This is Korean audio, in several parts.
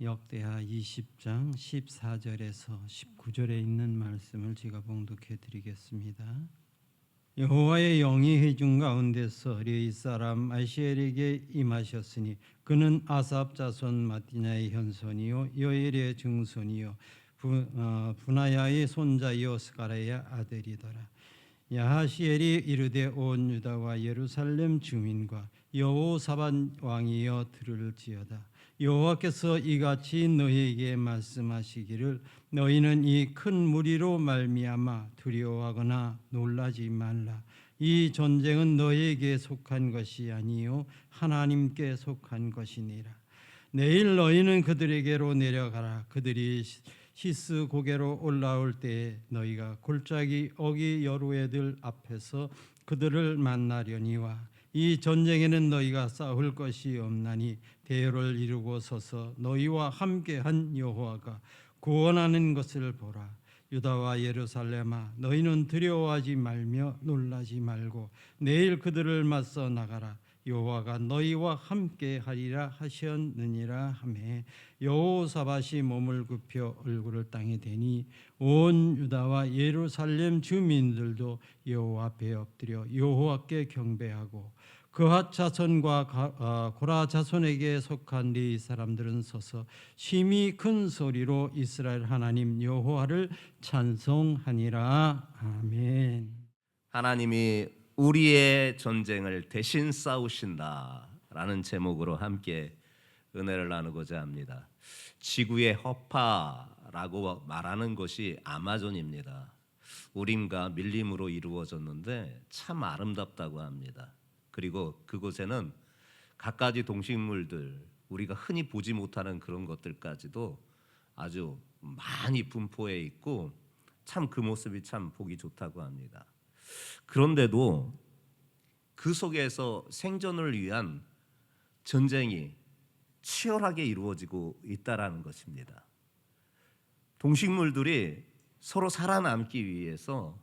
역대하 20장 14절에서 19절에 있는 말씀을 제가 봉독해 드리겠습니다. 여호와의 영이 회중 가운데서 레위 사람 아시엘에게 임하셨으니 그는 아삽 자손 마띠냐의 현손이요 여엘의 증손이요 분하야의 손자요 스가랴의 아들이더라. 야하시엘이 이르되 온 유다와 예루살렘 주민과 여호사밧 왕이여 들을지어다. 여호와께서 이같이 너희에게 말씀하시기를 너희는 이 큰 무리로 말미암아 두려워하거나 놀라지 말라. 이 전쟁은 너희에게 속한 것이 아니요 하나님께 속한 것이니라. 내일 너희는 그들에게로 내려가라. 그들이 히스 고개로 올라올 때에 너희가 골짜기 어기 여루애들 앞에서 그들을 만나려니와 이 전쟁에는 너희가 싸울 것이 없나니 대열을 이루고 서서 너희와 함께한 여호와가 구원하는 것을 보라. 유다와 예루살렘아 너희는 두려워하지 말며 놀라지 말고 내일 그들을 맞서 나가라. 여호와가 너희와 함께하리라 하셨느니라 하매 여호사밧이 몸을 굽혀 얼굴을 땅에 대니 온 유다와 예루살렘 주민들도 여호와 앞에 엎드려 여호와께 경배하고 그핫 자손과 고라 자손에게 속한 네 사람들은 서서 심히 큰 소리로 이스라엘 하나님 여호와를 찬송하니라. 아멘. 하나님이 우리의 전쟁을 대신 싸우신다라는 제목으로 함께 은혜를 나누고자 합니다. 지구의 허파라고 말하는 것이 아마존입니다. 우림과 밀림으로 이루어졌는데 참 아름답다고 합니다. 그리고 그곳에는 갖가지 동식물들, 우리가 흔히 보지 못하는 그런 것들까지도 아주 많이 분포해 있고 참 그 모습이 참 보기 좋다고 합니다. 그런데도 그 속에서 생존을 위한 전쟁이 치열하게 이루어지고 있다라는 것입니다. 동식물들이 서로 살아남기 위해서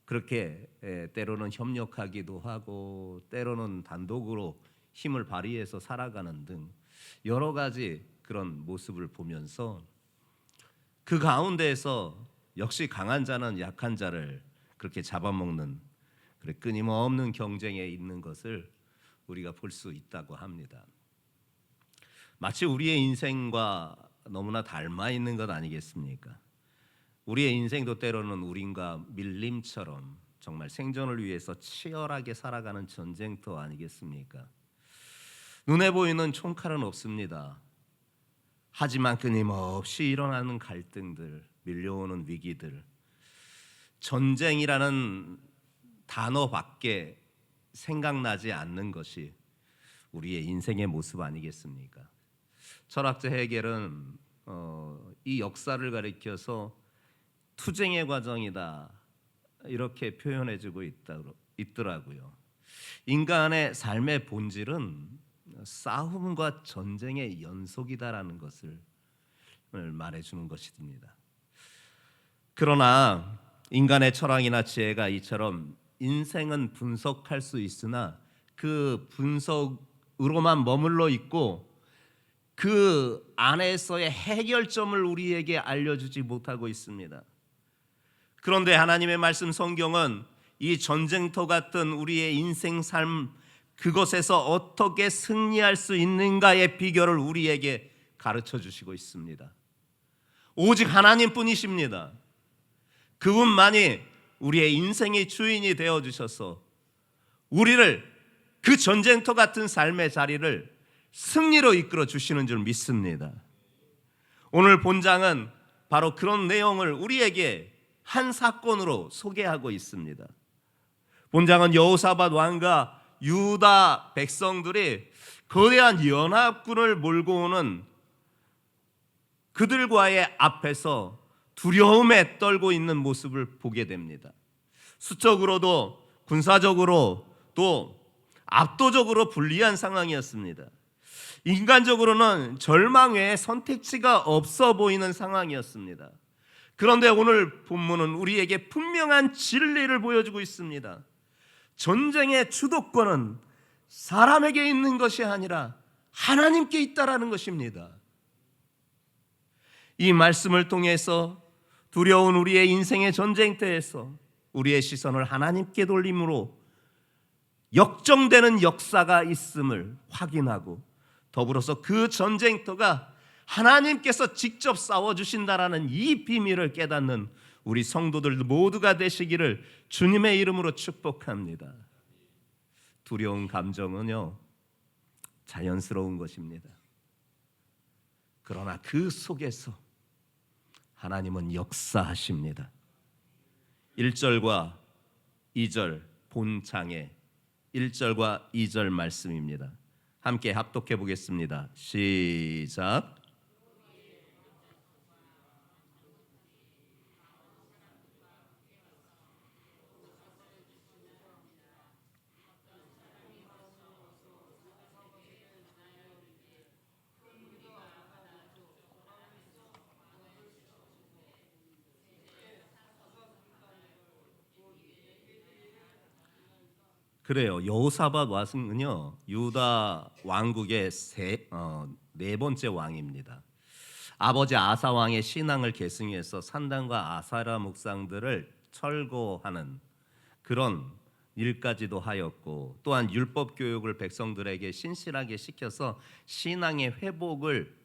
그렇게 때로는 협력하기도 하고 때로는 단독으로 힘을 발휘해서 살아가는 등 여러 가지 그런 모습을 보면서 그 가운데에서 역시 강한 자는 약한 자를 그렇게 잡아먹는 끊임없는 경쟁에 있는 것을 우리가 볼 수 있다고 합니다. 마치 우리의 인생과 너무나 닮아 있는 것 아니겠습니까? 우리의 인생도 때로는 우림과 밀림처럼 정말 생존을 위해서 치열하게 살아가는 전쟁터 아니겠습니까? 눈에 보이는 총칼은 없습니다. 하지만 끊임없이 일어나는 갈등들, 밀려오는 위기들, 전쟁이라는 단어밖에 생각나지 않는 것이 우리의 인생의 모습 아니겠습니까? 철학자 헤겔은 이 역사를 가리켜서 투쟁의 과정이다 이렇게 표현해주고 있더라고요. 인간의 삶의 본질은 싸움과 전쟁의 연속이다라는 것을 말해주는 것입니다. 그러나 인간의 철학이나 지혜가 이처럼 인생은 분석할 수 있으나 그 분석으로만 머물러 있고 그 안에서의 해결점을 우리에게 알려주지 못하고 있습니다. 그런데 하나님의 말씀 성경은 이 전쟁터 같은 우리의 인생 삶 그것에서 어떻게 승리할 수 있는가의 비결을 우리에게 가르쳐 주시고 있습니다. 오직 하나님뿐이십니다. 그분만이 우리의 인생의 주인이 되어 주셔서 우리를 그 전쟁터 같은 삶의 자리를 승리로 이끌어 주시는 줄 믿습니다. 오늘 본장은 바로 그런 내용을 우리에게 한 사건으로 소개하고 있습니다. 본장은 여호사밧 왕과 유다 백성들이 거대한 연합군을 몰고 오는 그들과의 앞에서 두려움에 떨고 있는 모습을 보게 됩니다. 수적으로도 군사적으로 또 압도적으로 불리한 상황이었습니다. 인간적으로는 절망 외에 선택지가 없어 보이는 상황이었습니다. 그런데 오늘 본문은 우리에게 분명한 진리를 보여주고 있습니다. 전쟁의 주도권은 사람에게 있는 것이 아니라 하나님께 있다라는 것입니다. 이 말씀을 통해서 두려운 우리의 인생의 전쟁터에서 우리의 시선을 하나님께 돌림으로 역정되는 역사가 있음을 확인하고, 더불어서 그 전쟁터가 하나님께서 직접 싸워주신다라는 이 비밀을 깨닫는 우리 성도들 모두가 되시기를 주님의 이름으로 축복합니다. 두려운 감정은요, 자연스러운 것입니다. 그러나 그 속에서 하나님은 역사하십니다. 1절과 2절 본창의 1절과 2절 말씀입니다. 함께 합독해 보겠습니다. 시작. 그래요. 여호사밧 왕은요, 유다 왕국의 네 번째 왕입니다. 아버지 아사 왕의 신앙을 계승해서 산당과 아사라 묵상들을 철거하는 그런 일까지도 하였고, 또한 율법 교육을 백성들에게 신실하게 시켜서 신앙의 회복을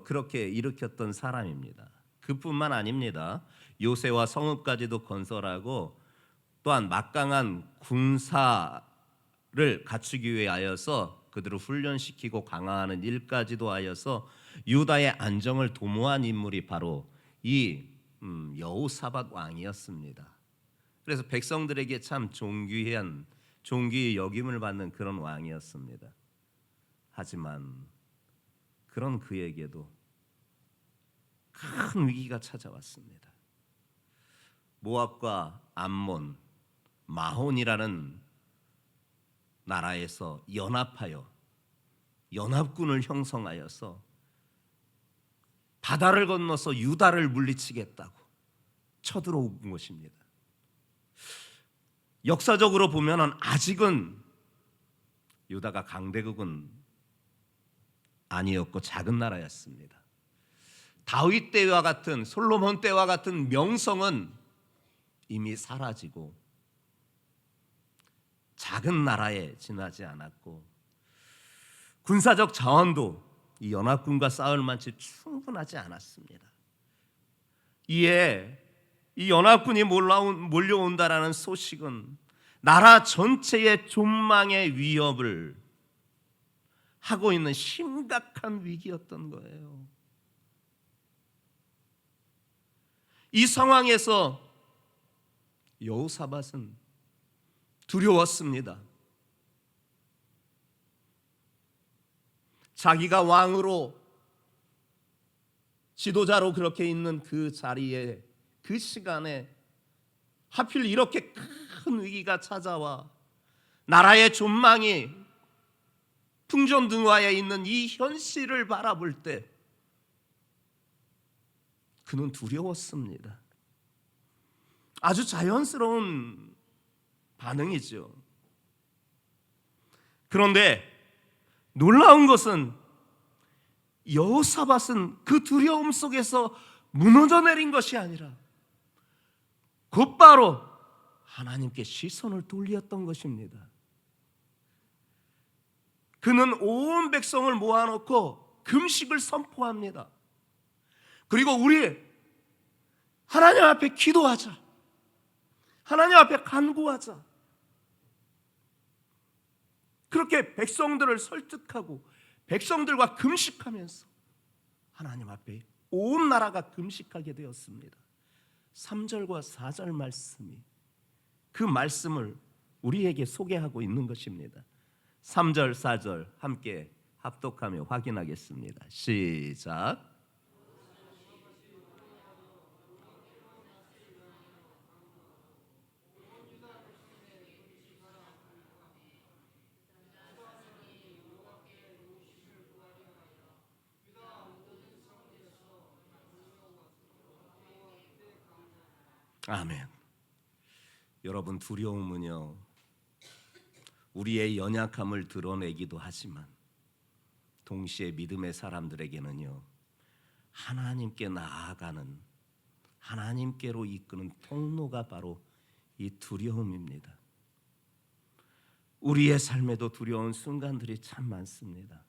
그렇게 일으켰던 사람입니다. 그뿐만 아닙니다. 요새와 성읍까지도 건설하고, 또한 막강한 군사를 갖추기 위하여서 그들을 훈련시키고 강화하는 일까지도 하여서 유다의 안정을 도모한 인물이 바로 이 여호사밧 왕이었습니다. 그래서 백성들에게 참 존귀의 여김을 받는 그런 왕이었습니다. 하지만 그런 그에게도 큰 위기가 찾아왔습니다. 모압과 암몬, 마혼이라는 나라에서 연합하여 연합군을 형성하여서 바다를 건너서 유다를 물리치겠다고 쳐들어온 것입니다. 역사적으로 보면은 아직은 유다가 강대국은 아니었고 작은 나라였습니다. 다윗 때와 같은, 솔로몬 때와 같은 명성은 이미 사라지고 작은 나라에 지나지 않았고, 군사적 자원도 이 연합군과 싸울 만치 충분하지 않았습니다. 이에 이 연합군이 몰려온다라는 소식은 나라 전체의 존망의 위협을 하고 있는 심각한 위기였던 거예요. 이 상황에서 여호사밧은 두려웠습니다. 자기가 왕으로 지도자로 그렇게 있는 그 자리에, 그 시간에 하필 이렇게 큰 위기가 찾아와 나라의 존망이 풍전등화에 있는 이 현실을 바라볼 때 그는 두려웠습니다. 아주 자연스러운 반응이죠. 그런데 놀라운 것은 여호사밧은 그 두려움 속에서 무너져 내린 것이 아니라 곧바로 하나님께 시선을 돌렸던 것입니다. 그는 온 백성을 모아놓고 금식을 선포합니다. 그리고 우리 하나님 앞에 기도하자, 하나님 앞에 간구하자. 그렇게 백성들을 설득하고 백성들과 금식하면서 하나님 앞에 온 나라가 금식하게 되었습니다. 3절과 4절 말씀이 그 말씀을 우리에게 소개하고 있는 것입니다. 3절, 4절 함께 합독하며 확인하겠습니다. 시작. 아멘. 여러분, 두려움은요, 우리의 연약함을 드러내기도 하지만 동시에 믿음의 사람들에게는요, 하나님께 나아가는, 하나님께로 이끄는 통로가 바로 이 두려움입니다. 우리의 삶에도 두려운 순간들이 참 많습니다.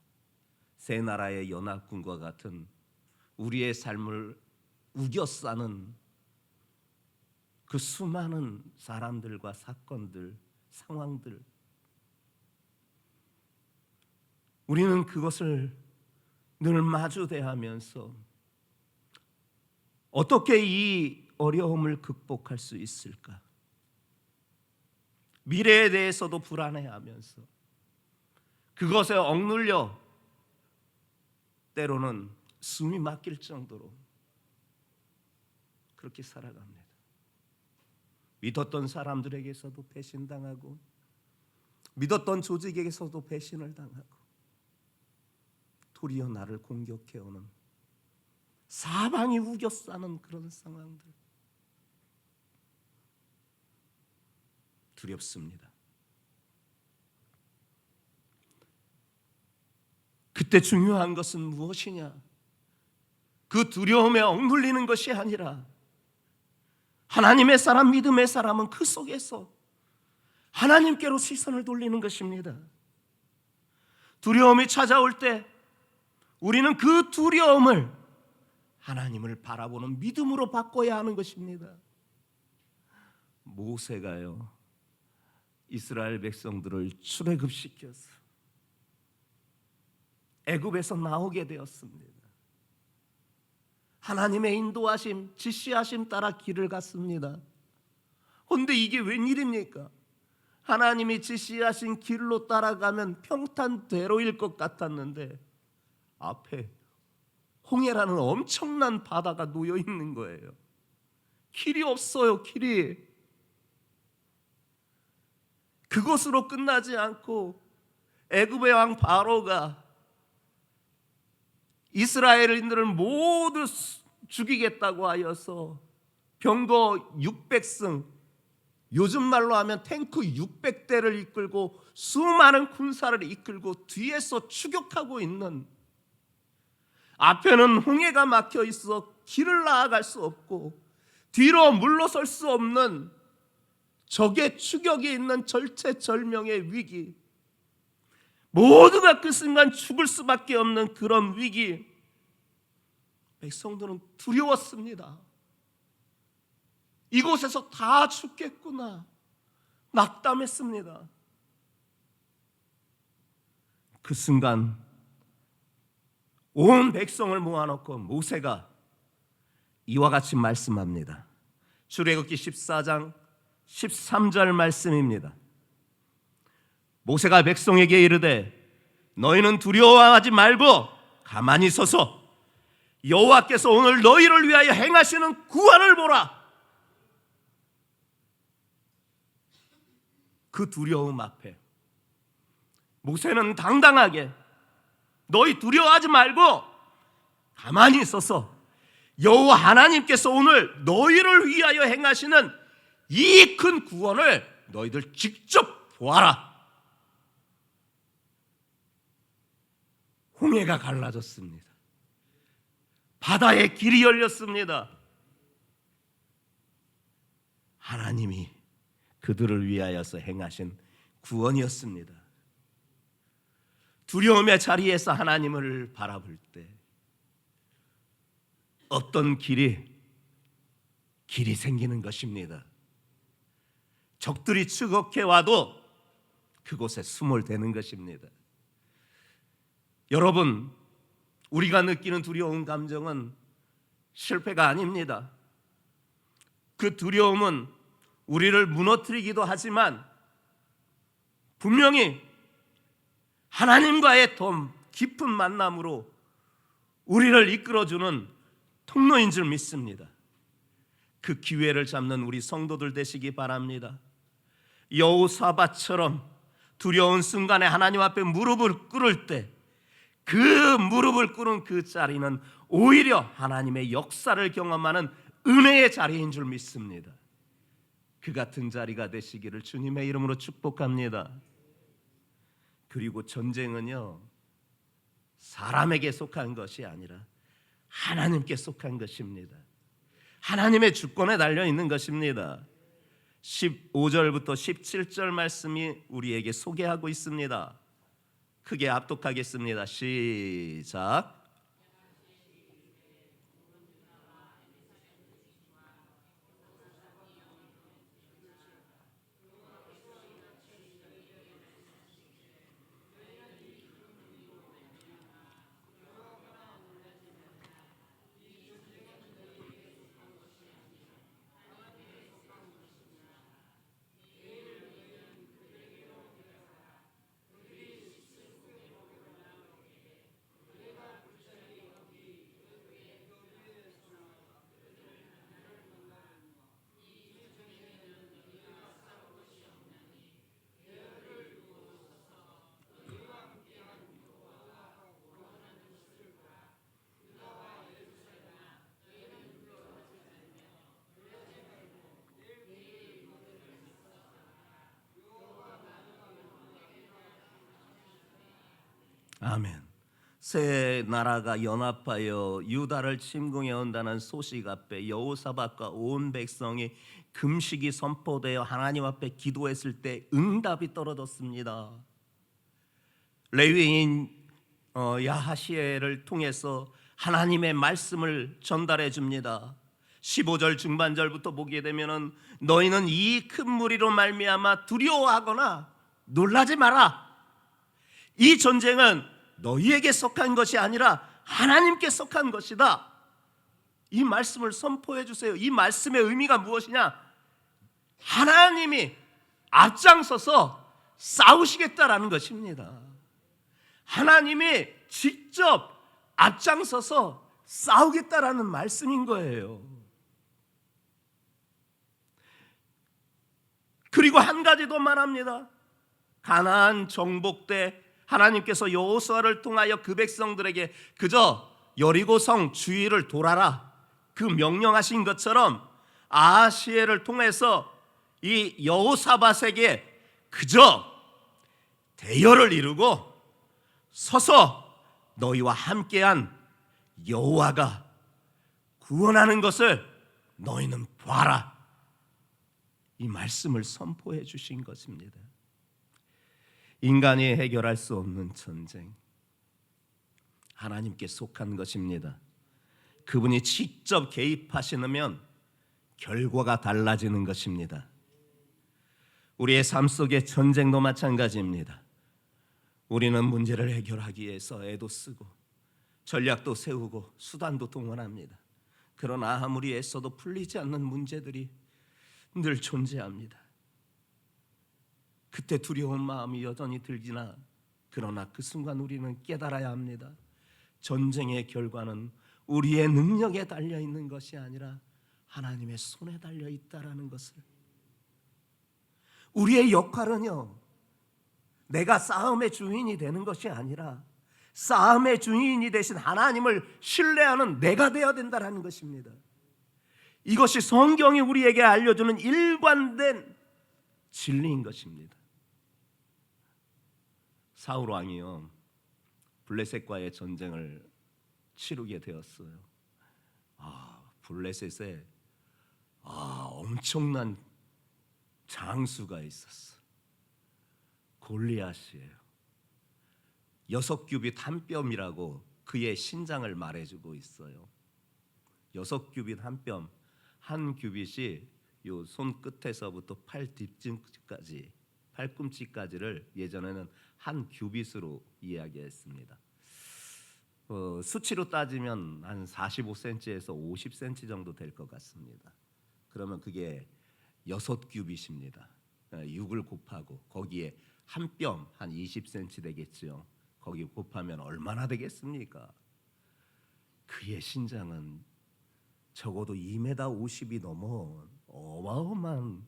세 나라의 연합군과 같은 우리의 삶을 우겨싸는 그 수많은 사람들과 사건들, 상황들, 우리는 그것을 늘 마주대하면서 어떻게 이 어려움을 극복할 수 있을까? 미래에 대해서도 불안해하면서 그것에 억눌려 때로는 숨이 막힐 정도로 그렇게 살아갑니다. 믿었던 사람들에게서도 배신당하고 믿었던 조직에게서도 배신을 당하고 도리어 나를 공격해오는 사방이 우겨싸는 그런 상황들, 두렵습니다. 그때 중요한 것은 무엇이냐? 그 두려움에 억눌리는 것이 아니라 하나님의 사람, 믿음의 사람은 그 속에서 하나님께로 시선을 돌리는 것입니다. 두려움이 찾아올 때 우리는 그 두려움을 하나님을 바라보는 믿음으로 바꿔야 하는 것입니다. 모세가요, 이스라엘 백성들을 출애굽시켜서 애굽에서 나오게 되었습니다. 하나님의 인도하심, 지시하심 따라 길을 갔습니다. 그런데 이게 웬일입니까? 하나님이 지시하신 길로 따라가면 평탄대로일 것 같았는데 앞에 홍해라는 엄청난 바다가 놓여 있는 거예요. 길이 없어요, 길이. 그것으로 끝나지 않고 애굽의 왕 바로가 이스라엘인들을 모두 죽이겠다고 하여서 병거 600승, 요즘 말로 하면 탱크 600대를 이끌고 수많은 군사를 이끌고 뒤에서 추격하고 있는, 앞에는 홍해가 막혀 있어 길을 나아갈 수 없고 뒤로 물러설 수 없는 적의 추격이 있는 절체절명의 위기, 모두가 그 순간 죽을 수밖에 없는 그런 위기, 백성들은 두려웠습니다. 이곳에서 다 죽겠구나, 낙담했습니다. 그 순간 온 백성을 모아놓고 모세가 이와 같이 말씀합니다. 출애굽기 14장 13절 말씀입니다. 모세가 백성에게 이르되 너희는 두려워하지 말고 가만히 서서 여호와께서 오늘 너희를 위하여 행하시는 구원을 보라. 그 두려움 앞에 모세는 당당하게 너희 두려워하지 말고 가만히 서서 여호와 하나님께서 오늘 너희를 위하여 행하시는 이 큰 구원을 너희들 직접 보아라. 홍해가 갈라졌습니다. 바다의 길이 열렸습니다. 하나님이 그들을 위하여서 행하신 구원이었습니다. 두려움의 자리에서 하나님을 바라볼 때 어떤 길이 생기는 것입니다. 적들이 추격해 와도 그곳에 숨을 대는 것입니다. 여러분, 우리가 느끼는 두려운 감정은 실패가 아닙니다. 그 두려움은 우리를 무너뜨리기도 하지만 분명히 하나님과의 더 깊은 만남으로 우리를 이끌어주는 통로인 줄 믿습니다. 그 기회를 잡는 우리 성도들 되시기 바랍니다. 여호사밧처럼 두려운 순간에 하나님 앞에 무릎을 꿇을 때 그 무릎을 꿇은 그 자리는 오히려 하나님의 역사를 경험하는 은혜의 자리인 줄 믿습니다. 그 같은 자리가 되시기를 주님의 이름으로 축복합니다. 그리고 전쟁은요, 사람에게 속한 것이 아니라 하나님께 속한 것입니다. 하나님의 주권에 달려 있는 것입니다. 15절부터 17절 말씀이 우리에게 소개하고 있습니다. 크게 압독하겠습니다. 시작. 아멘. 새 나라가 연합하여 유다를 침공해 온다는 소식 앞에 여호사밧과 온 백성이 금식이 선포되어 하나님 앞에 기도했을 때 응답이 떨어졌습니다. 레위인 야하시엘을 통해서 하나님의 말씀을 전달해 줍니다. 15절 중반절부터 보게 되면은 너희는 이 큰 무리로 말미암아 두려워하거나 놀라지 마라. 이 전쟁은 너희에게 속한 것이 아니라 하나님께 속한 것이다. 이 말씀을 선포해 주세요. 이 말씀의 의미가 무엇이냐? 하나님이 앞장서서 싸우시겠다라는 것입니다. 하나님이 직접 앞장서서 싸우겠다라는 말씀인 거예요. 그리고 한 가지 더 말합니다. 가나안 정복 때 하나님께서 여호수아를 통하여 그 백성들에게 그저 여리고성 주위를 돌아라 그 명령하신 것처럼 아하시엘을 통해서 이 여호사밧에게 그저 대열을 이루고 서서 너희와 함께한 여호와가 구원하는 것을 너희는 봐라. 이 말씀을 선포해 주신 것입니다. 인간이 해결할 수 없는 전쟁, 하나님께 속한 것입니다. 그분이 직접 개입하시면 결과가 달라지는 것입니다. 우리의 삶 속의 전쟁도 마찬가지입니다. 우리는 문제를 해결하기 위해서 애도 쓰고 전략도 세우고 수단도 동원합니다. 그러나 아무리 애써도 풀리지 않는 문제들이 늘 존재합니다. 그때 두려운 마음이 여전히 들지나 그러나 그 순간 우리는 깨달아야 합니다. 전쟁의 결과는 우리의 능력에 달려 있는 것이 아니라 하나님의 손에 달려 있다라는 것을. 우리의 역할은요, 내가 싸움의 주인이 되는 것이 아니라 싸움의 주인이 되신 하나님을 신뢰하는 내가 되어야 된다는 것입니다. 이것이 성경이 우리에게 알려주는 일관된 진리인 것입니다. 사울 왕이요, 블레셋과의 전쟁을 치르게 되었어요. 블레셋에 엄청난 장수가 있었어. 골리앗이에요. 6규빗 한 뼘이라고 그의 신장을 말해주고 있어요. 6규빗 한 뼘, 한 규빗이 요 손끝에서부터 팔꿈치까지, 팔꿈치까지를 예전에는 한 규빗으로 이야기했습니다. 수치로 따지면 한 45cm에서 50cm 정도 될 것 같습니다. 그러면 그게 6규빗입니다. 6을 곱하고 거기에 한 뼘, 한 20cm 되겠죠. 거기 곱하면 얼마나 되겠습니까? 그의 신장은 적어도 2m 50이 넘어 어마어마한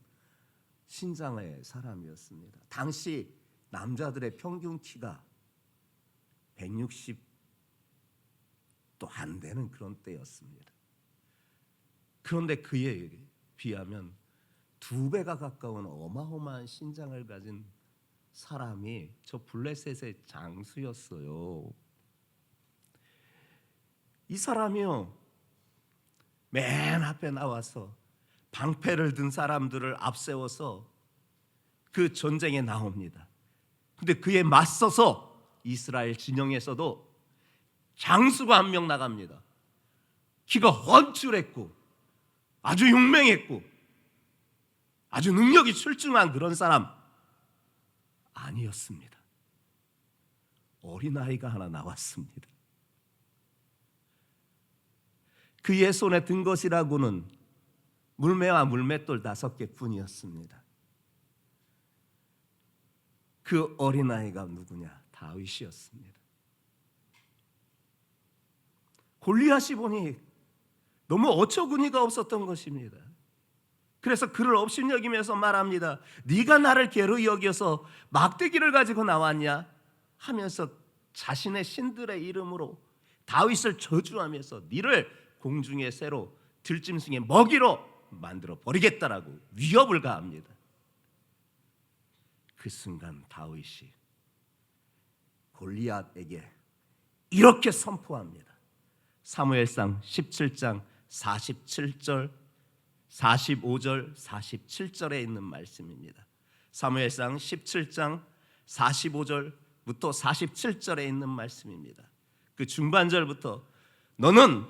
신장의 사람이었습니다. 당시 남자들의 평균 키가 160도 안 되는 그런 때였습니다. 그런데 그에 비하면 2배가 가까운 어마어마한 신장을 가진 사람이 저 블레셋의 장수였어요. 이 사람이요 맨 앞에 나와서 방패를 든 사람들을 앞세워서 그 전쟁에 나옵니다. 근데 그에 맞서서 이스라엘 진영에서도 장수가 한 명 나갑니다. 키가 훤칠했고 아주 용맹했고 아주 능력이 출중한 그런 사람 아니었습니다. 어린아이가 하나 나왔습니다. 그의 손에 든 것이라고는 물매와 물맷돌 5개뿐이었습니다. 그 어린아이가 누구냐? 다윗이었습니다. 골리앗이 보니 너무 어처구니가 없었던 것입니다. 그래서 그를 업신여기면서 말합니다. 네가 나를 개로 여겨서 막대기를 가지고 나왔냐? 하면서 자신의 신들의 이름으로 다윗을 저주하면서 네를 공중의 새로 들짐승의 먹이로 만들어 버리겠다라고 위협을 가합니다. 그 순간 다윗이 골리앗에게 이렇게 선포합니다. 사무엘상 17장 47절 45절 47절에 있는 말씀입니다. 사무엘상 17장 45절부터 47절에 있는 말씀입니다. 그 중반절부터 너는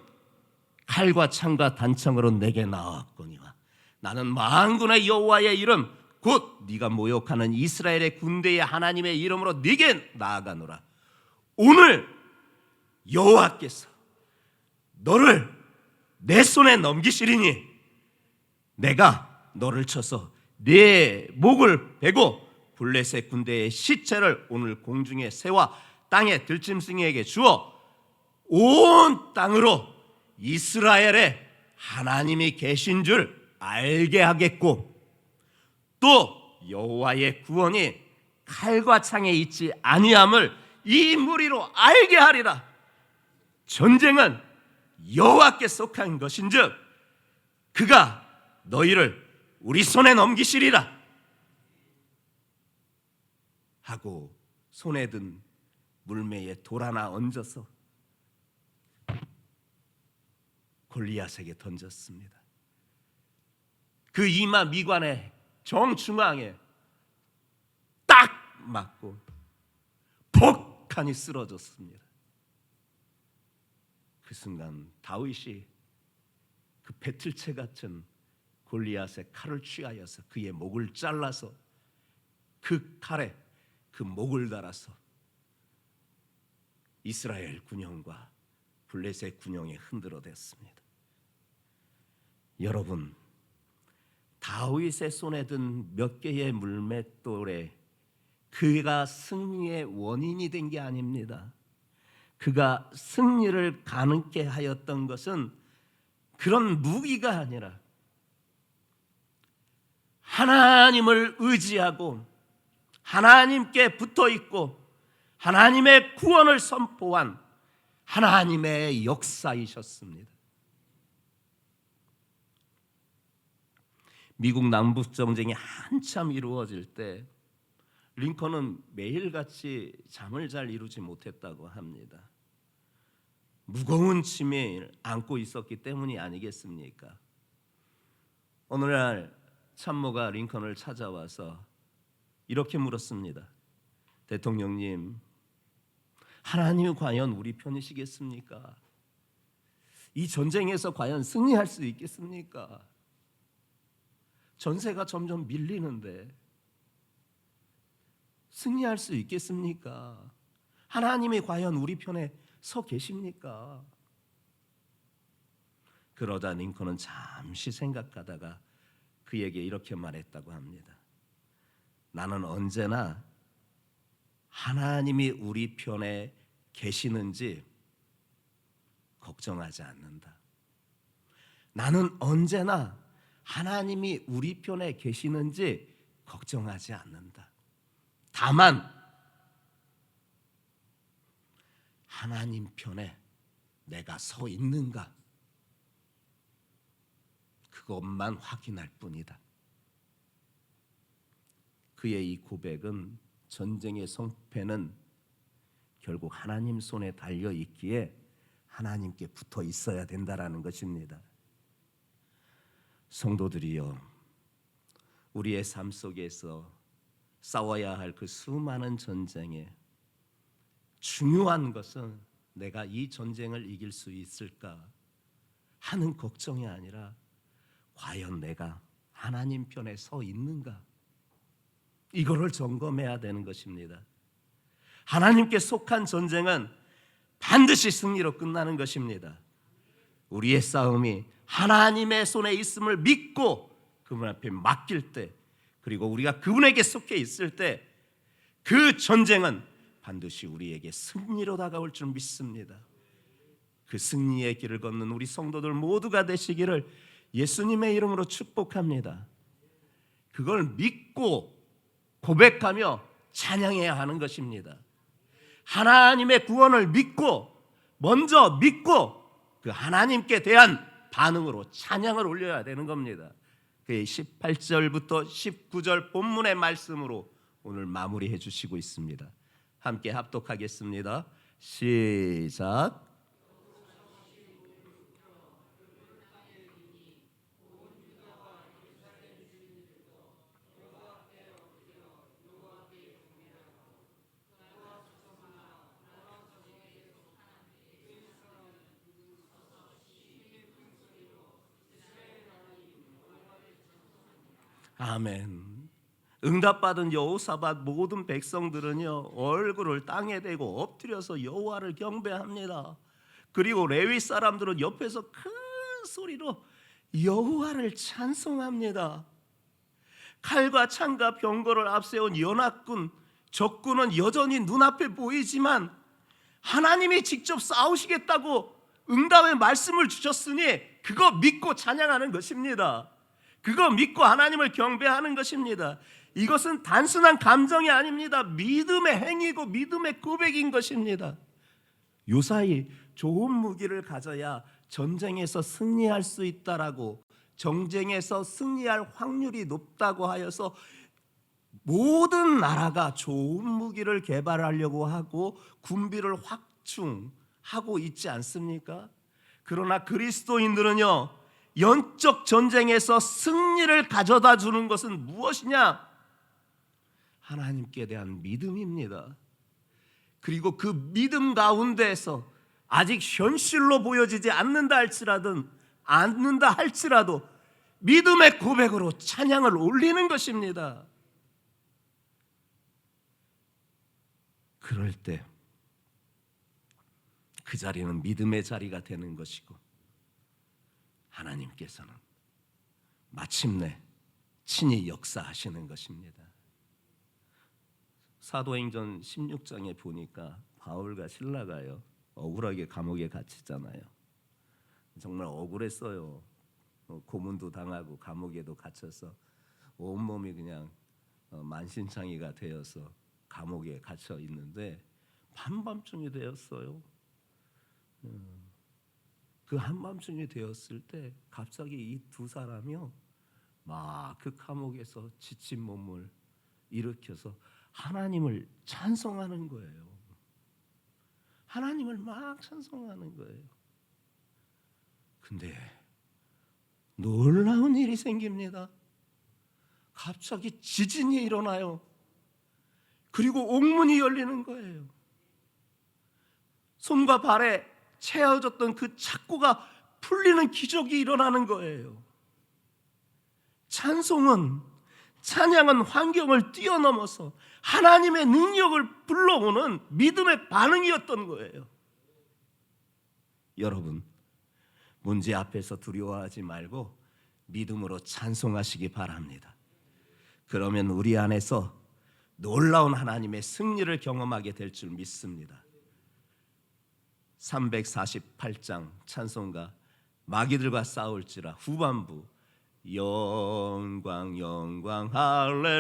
칼과 창과 단창으로 내게 나왔거니와 나는 만군의 여호와의 이름 곧 네가 모욕하는 이스라엘의 군대의 하나님의 이름으로 네게 나아가노라. 오늘 여호와께서 너를 내 손에 넘기시리니 내가 너를 쳐서 네 목을 베고 블레셋 군대의 시체를 오늘 공중의 새와 땅의 들짐승에게 주어 온 땅으로 이스라엘에 하나님이 계신 줄 알게 하겠고 또 여호와의 구원이 칼과 창에 있지 아니함을 이 무리로 알게 하리라. 전쟁은 여호와께 속한 것인즉 그가 너희를 우리 손에 넘기시리라 하고 손에 든 물매에 돌 하나 얹어서 골리앗에게 던졌습니다. 그 이마 미관의 정중앙에 딱 맞고 폭하니 쓰러졌습니다. 그 순간 다윗이 그 배틀채 같은 골리앗의 칼을 취하여서 그의 목을 잘라서 그 칼에 그 목을 달아서 이스라엘 군영과 블레셋 군영에 흔들어댔습니다. 여러분, 다윗의 손에 든 몇 개의 물맷돌에 그가 승리의 원인이 된 게 아닙니다. 그가 승리를 가능케 하였던 것은 그런 무기가 아니라 하나님을 의지하고 하나님께 붙어 있고 하나님의 구원을 선포한 하나님의 역사이셨습니다. 미국 남북 정쟁이 한참 이루어질 때 링컨은 매일같이 잠을 잘 이루지 못했다고 합니다. 무거운 짐을 안고 있었기 때문이 아니겠습니까? 어느 날 참모가 링컨을 찾아와서 이렇게 물었습니다. 대통령님, 하나님이 과연 우리 편이시겠습니까? 이 전쟁에서 과연 승리할 수 있겠습니까? 전세가 점점 밀리는데 승리할 수 있겠습니까? 하나님이 과연 우리 편에 서 계십니까? 그러다 링컨은 잠시 생각하다가 그에게 이렇게 말했다고 합니다. 나는 언제나 하나님이 우리 편에 계시는지 걱정하지 않는다. 나는 언제나 하나님이 우리 편에 계시는지 걱정하지 않는다. 다만 하나님 편에 내가 서 있는가 그것만 확인할 뿐이다. 그의 이 고백은 전쟁의 성패는 결국 하나님 손에 달려 있기에 하나님께 붙어 있어야 된다라는 것입니다. 성도들이여, 우리의 삶 속에서 싸워야 할 그 수많은 전쟁에 중요한 것은 내가 이 전쟁을 이길 수 있을까 하는 걱정이 아니라 과연 내가 하나님 편에 서 있는가, 이거를 점검해야 되는 것입니다. 하나님께 속한 전쟁은 반드시 승리로 끝나는 것입니다. 우리의 싸움이 하나님의 손에 있음을 믿고 그분 앞에 맡길 때, 그리고 우리가 그분에게 속해 있을 때 그 전쟁은 반드시 우리에게 승리로 다가올 줄 믿습니다. 그 승리의 길을 걷는 우리 성도들 모두가 되시기를 예수님의 이름으로 축복합니다. 그걸 믿고 고백하며 찬양해야 하는 것입니다. 하나님의 구원을 믿고, 먼저 믿고 그 하나님께 대한 반응으로 찬양을 올려야 되는 겁니다. 그 18절부터 19절 본문의 말씀으로 오늘 마무리해 주시고 있습니다. 함께 합독하겠습니다. 시작. 아멘. 응답받은 여호사밧 모든 백성들은요, 얼굴을 땅에 대고 엎드려서 여호와를 경배합니다. 그리고 레위 사람들은 옆에서 큰 소리로 여호와를 찬송합니다. 칼과 창과 병거를 앞세운 연합군, 적군은 여전히 눈앞에 보이지만 하나님이 직접 싸우시겠다고 응답의 말씀을 주셨으니 그거 믿고 찬양하는 것입니다. 그거 믿고 하나님을 경배하는 것입니다. 이것은 단순한 감정이 아닙니다. 믿음의 행위고 믿음의 고백인 것입니다. 요사이 좋은 무기를 가져야 전쟁에서 승리할 수 있다라고, 전쟁에서 승리할 확률이 높다고 하여서 모든 나라가 좋은 무기를 개발하려고 하고 군비를 확충하고 있지 않습니까? 그러나 그리스도인들은요, 영적 전쟁에서 승리를 가져다 주는 것은 무엇이냐? 하나님께 대한 믿음입니다. 그리고 그 믿음 가운데에서 아직 현실로 보여지지 않는다 할지라도 믿음의 고백으로 찬양을 올리는 것입니다. 그럴 때 그 자리는 믿음의 자리가 되는 것이고, 하나님께서는 마침내 친히 역사하시는 것입니다. 사도행전 16장에 보니까 바울과 실라가요, 억울하게 감옥에 갇히잖아요. 정말 억울했어요. 고문도 당하고 감옥에도 갇혀서 온몸이 그냥 만신창이가 되어서 감옥에 갇혀 있는데 한밤중이 되었어요. 그 한밤중이 되었을 때 갑자기 이 두 사람이요, 막 그 감옥에서 지친 몸을 일으켜서 하나님을 찬송하는 거예요. 하나님을 막 찬송하는 거예요. 근데 놀라운 일이 생깁니다. 갑자기 지진이 일어나요. 그리고 옥문이 열리는 거예요. 손과 발에 채워졌던 그 착고가 풀리는 기적이 일어나는 거예요. 찬양은 환경을 뛰어넘어서 하나님의 능력을 불러오는 믿음의 반응이었던 거예요. 여러분, 문제 앞에서 두려워하지 말고 믿음으로 찬송하시기 바랍니다. 그러면 우리 안에서 놀라운 하나님의 승리를 경험하게 될 줄 믿습니다. 348장 찬송가 마귀들과 싸울지라 후반부 영광 영광 할렐루야,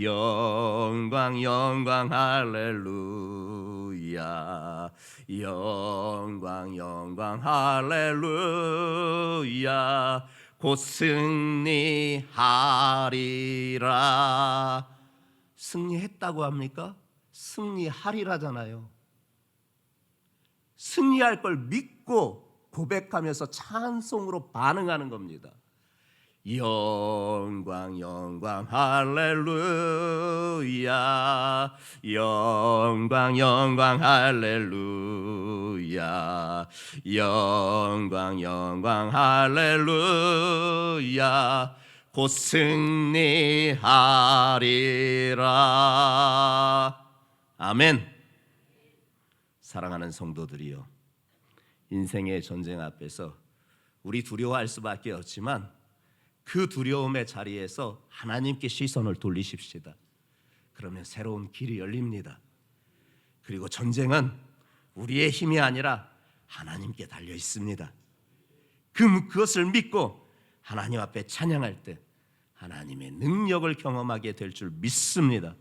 영광 영광 할렐루야, 영광 영광 할렐루야, 곧 승리하리라. 승리했다고 합니까? 승리하리라잖아요. 승리할 걸 믿고 고백하면서 찬송으로 반응하는 겁니다. 영광 영광 할렐루야, 영광 영광 할렐루야, 영광 영광 할렐루야, 곧 승리하리라. 아멘. 사랑하는 성도들이여, 인생의 전쟁 앞에서 우리 두려워할 수밖에 없지만 그 두려움의 자리에서 하나님께 시선을 돌리십시다. 그러면 새로운 길이 열립니다. 그리고 전쟁은 우리의 힘이 아니라 하나님께 달려 있습니다. 그것을 믿고 하나님 앞에 찬양할 때 하나님의 능력을 경험하게 될 줄 믿습니다.